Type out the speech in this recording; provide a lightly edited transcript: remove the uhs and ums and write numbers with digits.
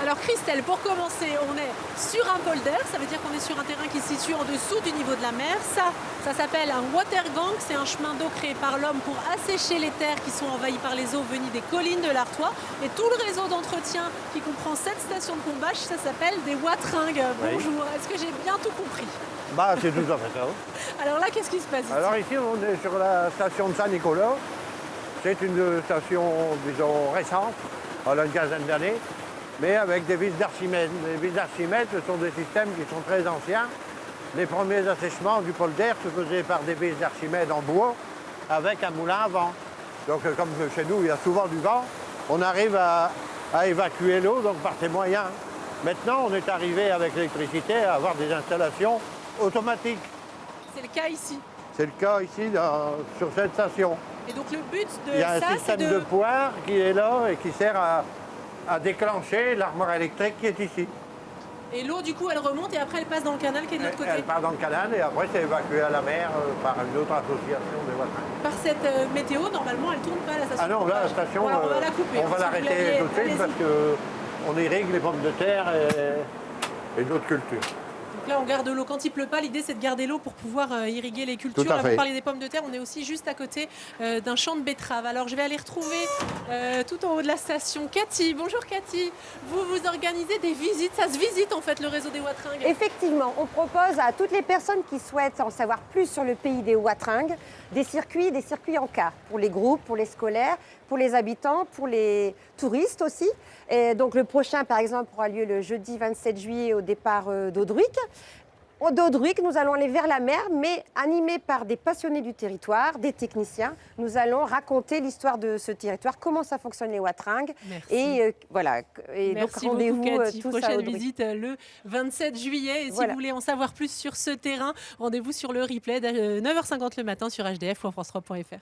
Alors Christelle, pour commencer, on est sur un polder, ça veut dire qu'on est sur un terrain qui se situe en dessous du niveau de la mer. Ça s'appelle un water gang, c'est un chemin d'eau créé par l'homme pour assécher les terres qui sont envahies par les eaux venues des collines de l'Artois. Et tout le réseau d'entretien qui comprend cette station de pompage, ça s'appelle des watringues. Bonjour, est-ce que j'ai bien tout compris? Bah, c'est tout à fait ça. Alors là, qu'est-ce qui se passe ici? Alors ici, on est sur la station de Saint-Nicolas. C'est une station, disons, récente, elle a une quinzaine d'années, mais avec des vis d'Archimède. Les vis d'Archimède, ce sont des systèmes qui sont très anciens. Les premiers assèchements du polder se faisaient par des vis d'Archimède en bois avec un moulin à vent. Donc, comme chez nous, il y a souvent du vent, on arrive à évacuer l'eau donc par ces moyens. Maintenant, on est arrivé avec l'électricité à avoir des installations automatiques. C'est le cas ici. C'est le cas ici sur cette station. Et donc le but de Il y a un ça, c'est système de poire qui est là et qui sert à déclencher l'armoire électrique qui est ici. Et l'eau, du coup, elle remonte et après elle passe dans le canal qui est de l'autre côté. Elle part dans le canal et après c'est évacué à la mer par une autre association des watringues. Par cette météo, normalement, elle tourne pas la station. Ah non, là la station, voilà, on va la couper. on va l'arrêter tout de suite parce qu'on irrigue les pommes de terre et d'autres cultures. Donc là, on garde l'eau. Quand il pleut pas, l'idée, c'est de garder l'eau pour pouvoir irriguer les cultures. Tout à Là, fait. vous parlez des pommes de terre, on est aussi juste à côté d'un champ de betteraves. Alors, je vais aller retrouver tout en haut de la station Cathy. Bonjour Cathy. Vous organisez des visites. Ça se visite, en fait, le réseau des watringues. Effectivement, on propose à toutes les personnes qui souhaitent en savoir plus sur le pays des watringues des circuits en car pour les groupes, pour les scolaires, pour les habitants, pour les touristes aussi. Et donc le prochain, par exemple, aura lieu le jeudi 27 juillet au départ d'Audruic. D'Audruic, nous allons aller vers la mer, mais animés par des passionnés du territoire, des techniciens. Nous allons raconter l'histoire de ce territoire, comment ça fonctionne les watringues. Merci. Et voilà. Et Merci donc rendez-vous beaucoup Cathy. tous à Prochaine Audruic. visite le 27 juillet. Et si Voilà. vous voulez en savoir plus sur ce terrain, rendez-vous sur le replay de 9h50 le matin sur HDF ou en France3.fr.